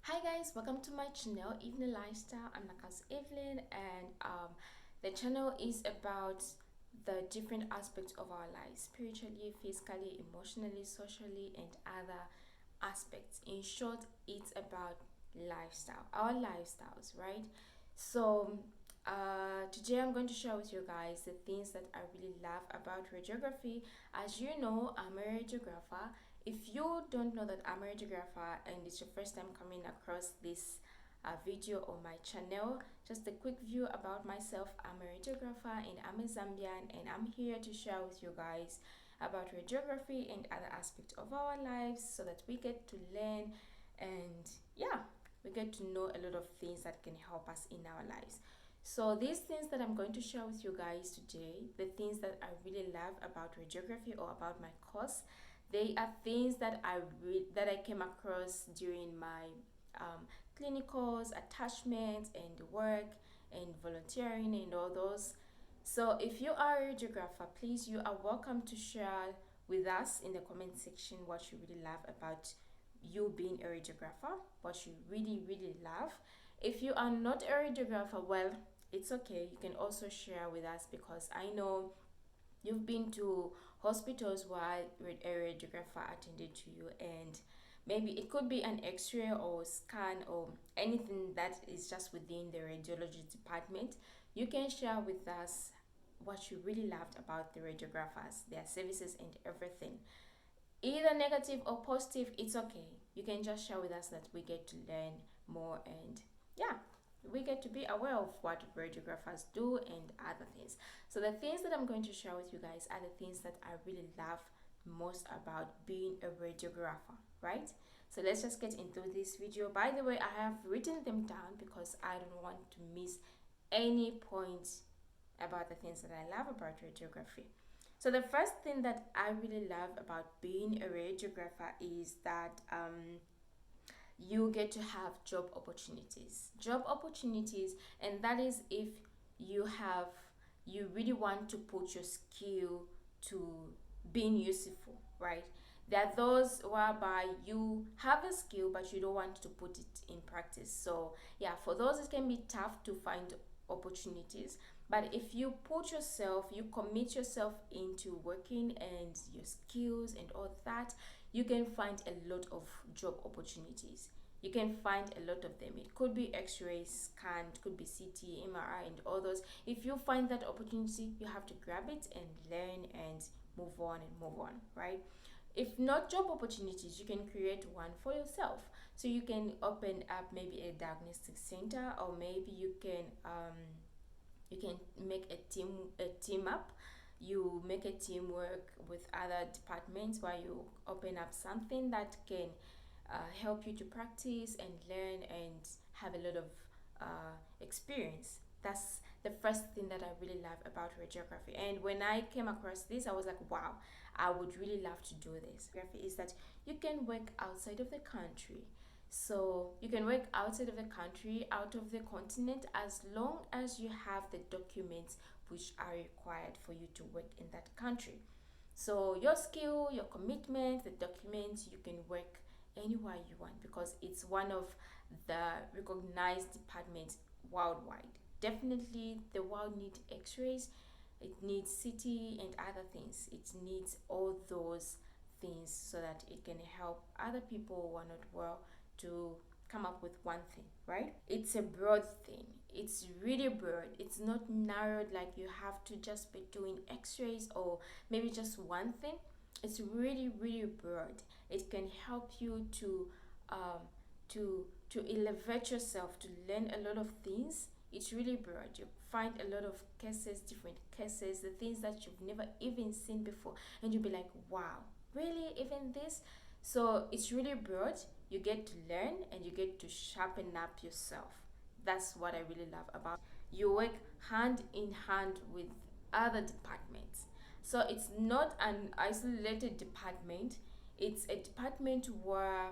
Hi guys, welcome to my channel, Evna Lifestyle. I'm Nakas Evelyn, and the channel is about the different aspects of our lives: spiritually, physically, emotionally, socially, and other aspects. In short, it's about lifestyle, our lifestyles, right? So today I'm going to share with you guys the things that I really love about radiography. As you know, I'm a radiographer. If you don't know that I'm a radiographer and it's your first time coming across this video on my channel, just a quick view about myself. I'm a radiographer and I'm a Zambian, and I'm here to share with you guys about radiography and other aspects of our lives so that we get to learn, and yeah, we get to know a lot of things that can help us in our lives. So these things that I'm going to share with you guys today, the things that I really love about radiography or about my course, they are things that I came across during my clinicals, attachments, and work and volunteering and all those. So if you are a radiographer, please, you are welcome to share with us in the comment section what you really love about you being a radiographer, what you really love. If you are not a radiographer, well, it's okay. You can also share with us, because I know you've been to hospitals while a radiographer attended to you, and maybe it could be an x-ray or scan or anything that is just within the radiology department. You can share with us what you really loved about the radiographers, their services, and everything. Either negative or positive, it's okay. You can just share with us that we get to learn more, and yeah, we get to be aware of what radiographers do and other things. So the things that I'm going to share with you guys are the things that I really love most about being a radiographer, right? So let's just get into this video. By the way, I have written them down because I don't want to miss any points about the things that I love about radiography. So the first thing that I really love about being a radiographer is that you get to have job opportunities, and that is if you really want to put your skill to being useful, right? There are those whereby you have a skill but you don't want to put it in practice. So yeah, for those it can be tough to find opportunities. But if you put yourself, you commit yourself into working and your skills and all that, you can find a lot of job opportunities. You can find a lot of them. It could be x-rays, scan, it could be CT, MRI, and all those. If you find that opportunity, you have to grab it and learn and move on, right? If not job opportunities, you can create one for yourself. So you can open up maybe a diagnostic center, or maybe you can make a team up. You make a teamwork with other departments where you open up something that can help you to practice and learn and have a lot of experience. That's the first thing that I really love about radiography. And when I came across this, I was like, wow, I would really love to do this. Radiography is that you can work outside of the country. So you can work outside of the country, out of the continent, as long as you have the documents which are required for you to work in that country. So your skill, your commitment, the documents, you can work anywhere you want, because it's one of the recognized departments worldwide. Definitely the world needs x-rays, it needs CT and other things. It needs all those things so that it can help other people who are not well to come up with one thing, right? It's a broad thing. It's really broad. It's not narrowed like you have to just be doing x-rays or maybe just one thing. It's really broad. It can help you um to elevate yourself, to learn a lot of things. It's really broad. You find a lot of cases, different cases, the things that you've never even seen before, and you'll be like, wow, really, even this? So it's really broad. You get to learn and you get to sharpen up yourself. That's what I really love about it. You work hand in hand with other departments. So it's not an isolated department. It's a department where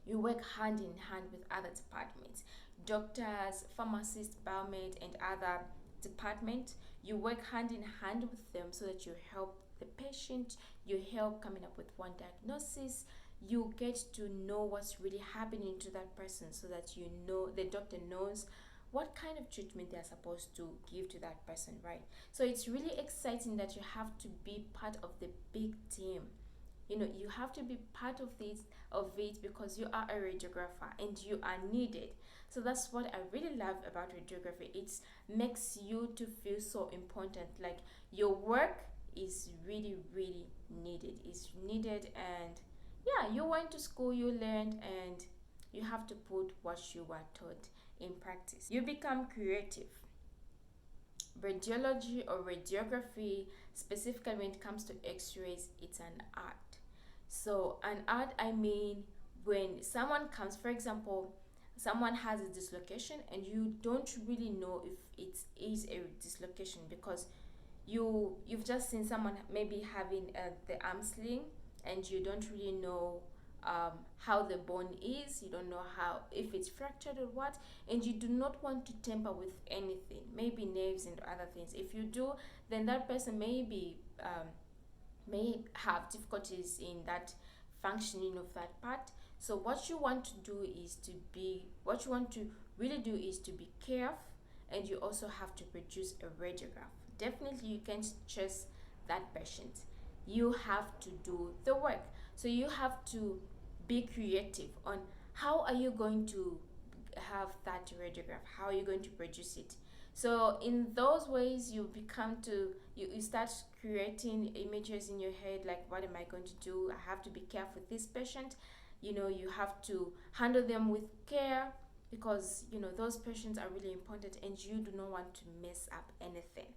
you work hand in hand with other departments: doctors, pharmacists, biomed, and other departments. You work hand in hand with them so that you help the patient, you help coming up with one diagnosis, you get to know what's really happening to that person, so that you know the doctor knows what kind of treatment they're supposed to give to that person, right? So it's really exciting that you have to be part of the big team. You know, you have to be part of this of it, because you are a radiographer and you are needed. So that's what I really love about radiography. It makes you to feel so important, like your work is really really needed, is needed. And yeah, you went to school, you learned, and you have to put what you were taught in practice. You become creative. Radiology or radiography, specifically when it comes to x-rays, it's an art. So an art, I mean, when someone comes, for example, someone has a dislocation and you don't really know if it is a dislocation, because you've just seen someone maybe having the arm sling, and you don't really know how the bone is, you don't know how, if it's fractured or what, and you do not want to tamper with anything, maybe nerves and other things. If you do, then that person may have difficulties in that functioning of that part. So what you want to do is to be, what you want to really do is to be careful, and you also have to produce a radiograph. Definitely you can't stress that patient. You have to do the work. So you have to be creative on how are you going to have that radiograph, how are you going to produce it. So in those ways you become to you start creating images in your head, like what am I going to do, I have to be careful with this patient. You know, you have to handle them with care, because you know those patients are really important and you do not want to mess up anything.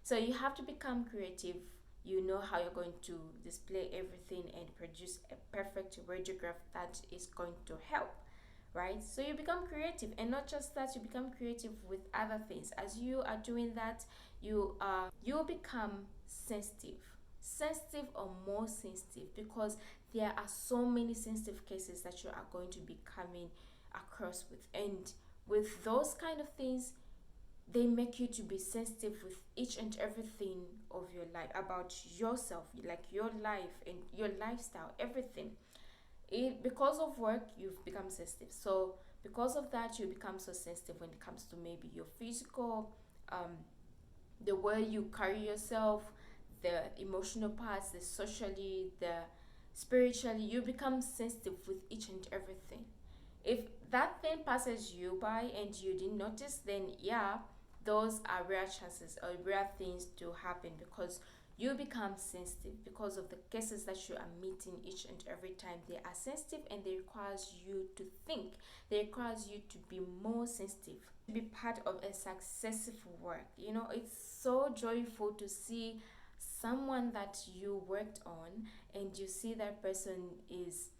So you have to become creative. You know how you're going to display everything and produce a perfect radiograph that is going to help, right? So you become creative, and not just that, you become creative with other things. As you are doing that, you become sensitive or more sensitive, because there are so many sensitive cases that you are going to be coming across with. And with those kind of things, they make you to be sensitive with each and everything of your life, about yourself, like your life and your lifestyle, everything. Because of work, you've become sensitive. So because of that, you become so sensitive when it comes to maybe your physical, the way you carry yourself, the emotional parts, the socially, the spiritually. You become sensitive with each and everything. If that thing passes you by and you didn't notice, then yeah, those are rare chances or rare things to happen, because you become sensitive because of the cases that you are meeting each and every time. They are sensitive, and they requires you to think. They requires you to be more sensitive, to be part of a successful work. You know, it's so joyful to see someone that you worked on, and you see that person is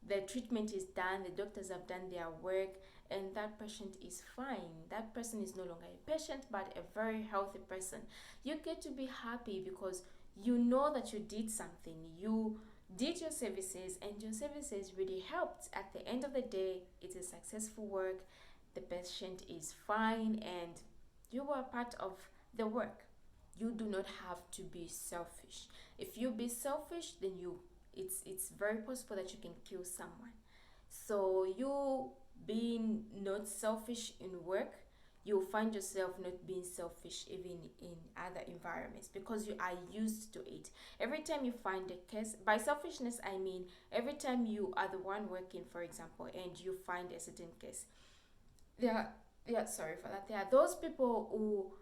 the treatment is done, the doctors have done their work, and that patient is fine. That person is no longer a patient but a very healthy person. You get to be happy because you know that you did something. You did your services, and your services really helped. At the end of the day, it's a successful work. The patient is fine, and you were part of the work. You do not have to be selfish. If you be selfish, then it's very possible that you can kill someone. So you being not selfish in work, you'll find yourself not being selfish even in other environments, because you are used to it. Every time you find a case, by selfishness I mean every time you are the one working, for example, and you find a certain case, there are, yeah, sorry for that, there are those people who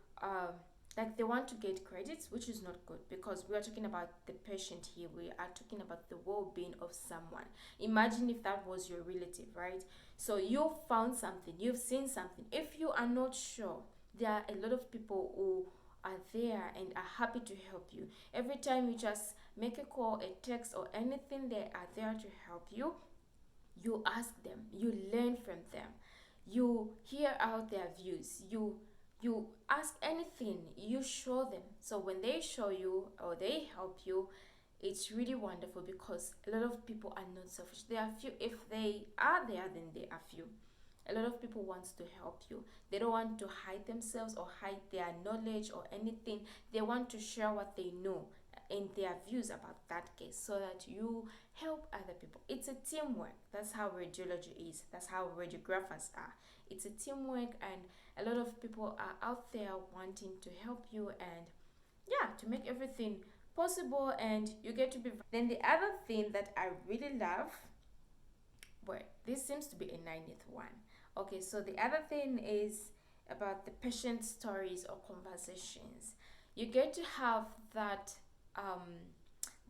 like they want to get credits, which is not good, because we are talking about the patient here. We are talking about the well-being of someone. Imagine if that was your relative, right? So you found something, you've seen something. If you are not sure, there are a lot of people who are there and are happy to help you. Every time you just make a call, a text, or anything, they are there to help you. You ask them, you learn from them, you hear out their views, you ask anything, you show them. So when they show you or they help you, it's really wonderful, because a lot of people are not selfish. There are few. If they are there, then they are few. A lot of people want to help you. They don't want to hide themselves or hide their knowledge or anything. They want to share what they know. and their views about that case so that you help other people. It's a teamwork. That's how radiology is. That's how radiographers are. It's a teamwork, and a lot of people are out there wanting to help you and yeah, to make everything possible, and you get to be. Then the other thing that I really love, well, this seems to be a 90th one. Okay, so the other thing is about the patient stories or conversations. You get to have that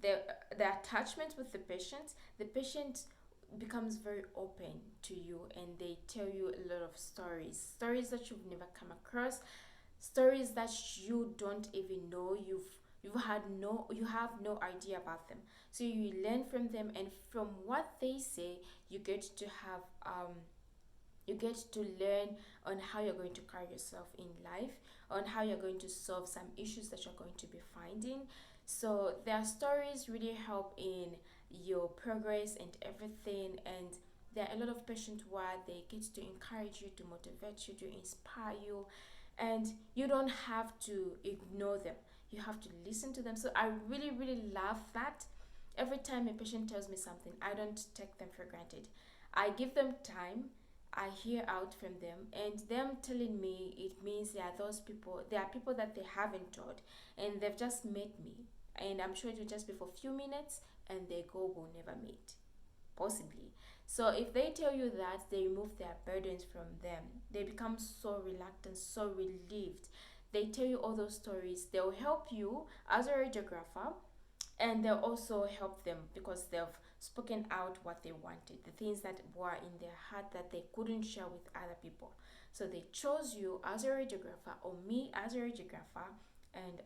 the attachment with the patient. The patient becomes very open to you, and they tell you a lot of stories that you've never come across, stories that you don't even know you have no idea about them. So you learn from them, and from what they say, you get to have you get to learn on how you're going to carry yourself in life, on how you're going to solve some issues that you're going to be finding. So their stories really help in your progress and everything. And there are a lot of patients where they get to encourage you, to motivate you, to inspire you, and you don't have to ignore them. You have to listen to them. So I really, really love that. Every time a patient tells me something, I don't take them for granted. I give them time. I hear out from them, and them telling me, it means there are people that they haven't told, and they've just met me. And I'm sure it will just be for a few minutes, and their goal will never meet, possibly. So if they tell you that, they remove their burdens from them. They become so reluctant, so relieved. They tell you all those stories. They'll help you as a radiographer, and they'll also help them because they've spoken out what they wanted, the things that were in their heart that they couldn't share with other people. So they chose you as a radiographer, or me as a radiographer, and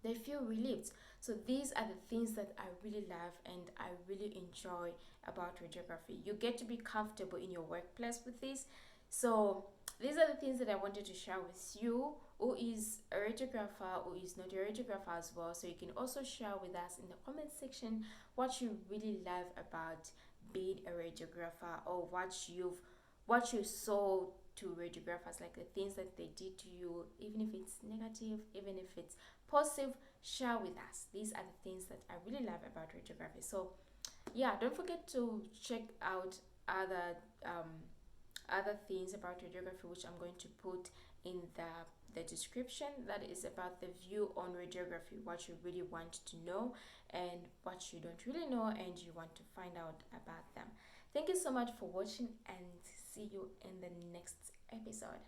they feel relieved. So these are the things that I really love and I really enjoy about radiography. You get to be comfortable in your workplace with this. So these are the things that I wanted to share with you, who is a radiographer, who is not a radiographer as well. So you can also share with us in the comment section what you really love about being a radiographer, or what you saw to radiographers, like the things that they did to you, even if it's negative, even if it's positive. Share with us. These are the things that I really love about radiography. So yeah, don't forget to check out other things about radiography, which I'm going to put in the description, that is about the view on radiography, what you really want to know and what you don't really know and you want to find out about them. Thank you so much for watching, and see you in the next episode.